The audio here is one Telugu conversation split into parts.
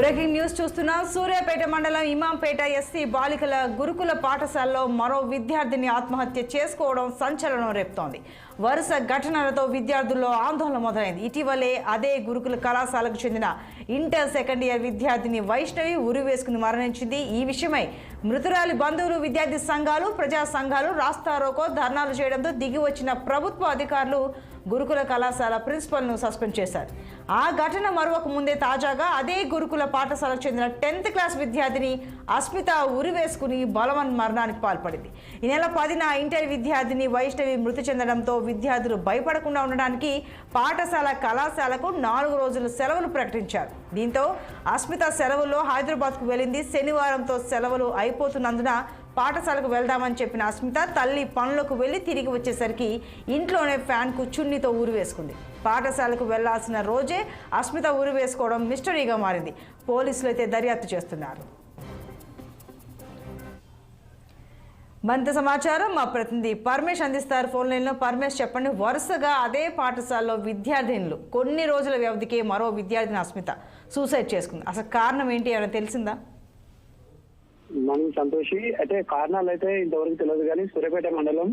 బ్రేకింగ్ న్యూస్ చూస్తున్నాం. సూర్యాపేట మండలం ఇమాంపేట ఎస్సీ బాలికల గురుకుల పాఠశాలలో మరో విద్యార్థిని ఆత్మహత్య చేసుకోవడం సంచలనం రేపుతోంది. వరుస ఘటనలతో విద్యార్థుల్లో ఆందోళన మొదలైంది. ఇటీవలే అదే గురుకుల కళాశాలకు చెందిన ఇంటర్ సెకండ్ ఇయర్ విద్యార్థిని వైష్ణవి ఉరివేసుకుని మరణించింది. ఈ విషయమై మృతురాలి బంధువులు, విద్యార్థి సంఘాలు, ప్రజా సంఘాలు రాస్తారోకో ధర్నాలు చేయడంతో దిగి వచ్చిన ప్రభుత్వ అధికారులు గురుకుల కళాశాల ప్రిన్సిపల్ను సస్పెండ్ చేశారు. ఆ ఘటన మరొక ముందే తాజాగా అదే గురుకుల పాఠశాలకు చెందిన 10th క్లాస్ విద్యార్థిని అస్మిత ఉరివేసుకుని బలవన్ మరణానికి పాల్పడింది. ఈ నెల 10న ఇంటర్ విద్యార్థిని వైష్ణవి మృతి చెందడంతో విద్యార్థులు భయపడకుండా ఉండడానికి పాఠశాల కళాశాలకు 4 రోజులు సెలవులు ప్రకటించారు. దీంతో అస్మిత సెలవుల్లో హైదరాబాద్కు వెళ్ళింది. శనివారంతో సెలవులు అయిపోతున్నందున పాఠశాలకు వెళ్దామని చెప్పిన అస్మిత తల్లి పనులకు వెళ్ళి తిరిగి వచ్చేసరికి ఇంట్లోనే ఫ్యాన్కు చున్నీతో ఊరివేసుకుంది. పాఠశాలకు వెళ్లాల్సిన రోజే అస్మిత ఊరివేసుకోవడం మిస్టరీగా మారింది. పోలీసులు అయితే దర్యాప్తు చేస్తున్నారు. మరింత సమాచారం మా ప్రతినిధి పరమేష్ అందిస్తారు ఫోన్ లైన్లో. పరమేష్, చెప్పండి, వరుసగా అదే పాఠశాలలో విద్యార్థినులు కొన్ని రోజుల వ్యవధికే మరో విద్యార్థిని అస్మిత సూసైడ్ చేసుకుంది. అసలు కారణం ఏంటి అని తెలిసిందా? మనం సంతోషి అయితే కారణాలు అయితే ఇంతవరకు తెలియదు కానీ సూర్యాపేట మండలం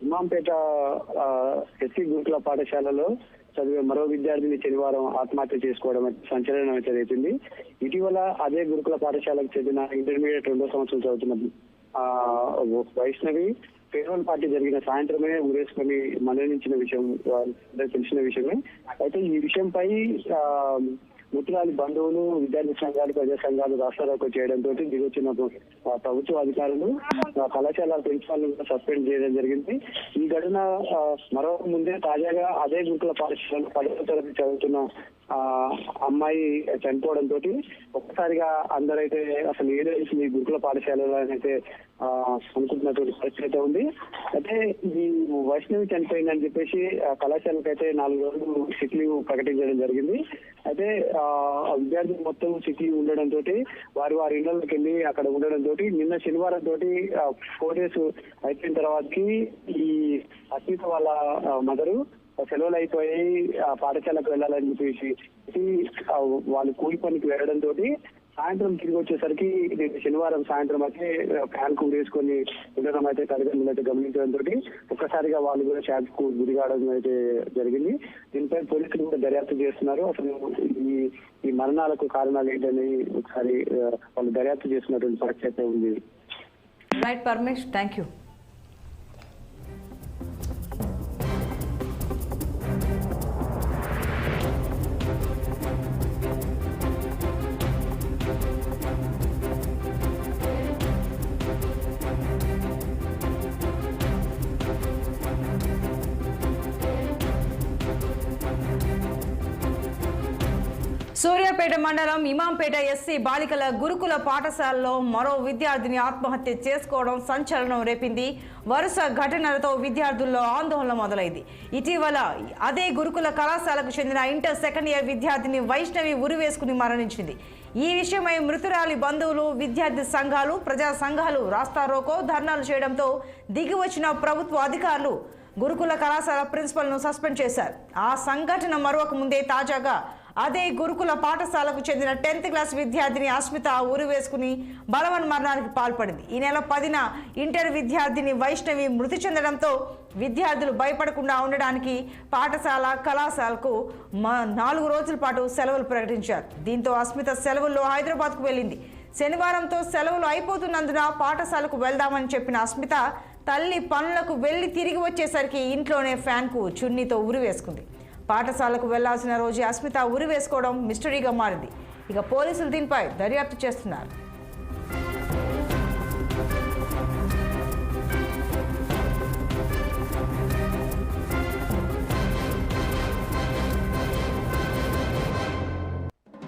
ఇమాంపేట ఎస్సీ గురుకుల పాఠశాలలో చదివే మరో విద్యార్థిని శనివారం ఆత్మహత్య చేసుకోవడం సంచలనం అయితే రైతుంది. ఇటీవల అదే గురుకుల పాఠశాలకు చెందిన ఇంటర్మీడియట్ 2వ సంవత్సరం చదువుతున్న వైష్ణవి పేరోల్ పార్టీ జరిగిన సాయంత్రమే ఊరేసుకొని మరణించిన విషయం తెలిసిన విషయమే. అయితే ఈ విషయంపై మృతురాలి బంధువులు, విద్యార్థి సంఘాలు, ప్రజా సంఘాలు రాస్తారోకో చేయడంతో దిగొచ్చిన ప్రభుత్వ అధికారులు కళాశాల ప్రిన్సిపాల్ సస్పెండ్ చేయడం జరిగింది. ఈ ఘటన మరొక ముందే తాజాగా అదే గురుకుల పాఠశాలలో 10వ తరగతి చదువుతున్న అమ్మాయి చనిపోవడంతో ఒక్కసారిగా అందరైతే అసలు ఏదైతే ఈ గురుకుల పాఠశాలలో అయితే అనుకుంటున్నటువంటి పరిస్థితి అయితే ఉంది. అయితే ఈ వైష్ణవి చనిపోయిందని చెప్పేసి కళాశాలకు అయితే 4 రోజులు సిక్ లీవ్ ప్రకటించడం జరిగింది. అయితే విద్యార్థులు మొత్తం సిక్ లీవ్ ఉండడంతో వారి ఇళ్లలోకి వెళ్ళి అక్కడ ఉండడంతో నిన్న శనివారం తోటి 4 days అయిపోయిన తర్వాతకి ఈ అస్మిత వాళ్ళ మదరు సెలవులు అయిపోయి పాఠశాలకు వెళ్ళాలని చెప్పేసి వాళ్ళు కూలి పనికి వెళ్ళడంతో సాయంత్రం తిరిగి వచ్చేసరికి శనివారం సాయంత్రం అయితే ఫ్యాన్ కు వేసుకొని ఉండడం అయితే తల్లిదండ్రులు అయితే గమనించడంతో ఒక్కసారిగా వాళ్ళు కూడా షాక్ కు గురి కావడం అయితే జరిగింది. దీనిపై పోలీసులు కూడా దర్యాప్తు చేస్తున్నారు. అసలు ఈ మరణాలకు కారణాలు ఏంటని ఒకసారి వాళ్ళు దర్యాప్తు చేస్తున్నటువంటి పరిస్థితి అయితే ఉంది. Right Paramesh, thank you. Suryapet మండలం ఇమాంపేట ఎస్సీ బాలికల గురుకుల పాఠశాలలో మరో విద్యార్థిని ఆత్మహత్య చేసుకోవడం సంచలనం రేపింది. వరుస ఘటనలతో విద్యార్థుల్లో ఆందోళన మొదలైంది. ఇటీవల అదే గురుకుల కళాశాలకు చెందిన ఇంటర్ సెకండ్ ఇయర్ విద్యార్థిని వైష్ణవి ఉరివేసుకుని మరణించింది. ఈ విషయమై మృతురాలి బంధువులు, విద్యార్థి సంఘాలు, ప్రజా సంఘాలు రాస్తారోకో ధర్నాలు చేయడంతో దిగి వచ్చిన ప్రభుత్వ అధికారులు గురుకుల కళాశాల ప్రిన్సిపల్ను సస్పెండ్ చేశారు. ఆ సంఘటన మరొక ముందే తాజాగా అదే గురుకుల పాఠశాలకు చెందిన 10th క్లాస్ విద్యార్థిని అస్మిత ఉరివేసుకుని బలవన్ మరణానికి పాల్పడింది. ఈ నెల 10న ఇంటర్ విద్యార్థిని వైష్ణవి మృతి చెందడంతో విద్యార్థులు భయపడకుండా ఉండడానికి పాఠశాల కళాశాలకు 4 రోజుల పాటు సెలవులు ప్రకటించారు. దీంతో అస్మిత సెలవుల్లో హైదరాబాద్కు వెళ్ళింది. శనివారంతో సెలవులు అయిపోతున్నందున పాఠశాలకు వెళ్దామని చెప్పిన అస్మిత తల్లి పనులకు వెళ్ళి తిరిగి వచ్చేసరికి ఇంట్లోనే ఫ్యాన్కు చున్నీతో ఉరివేసుకుంది. పాఠశాలకు వెళ్లాల్సిన రోజు అస్మిత ఉరివేసుకోవడం మిస్టరీగా మారింది. ఇక పోలీసులు దీనిపై దర్యాప్తు చేస్తున్నారు.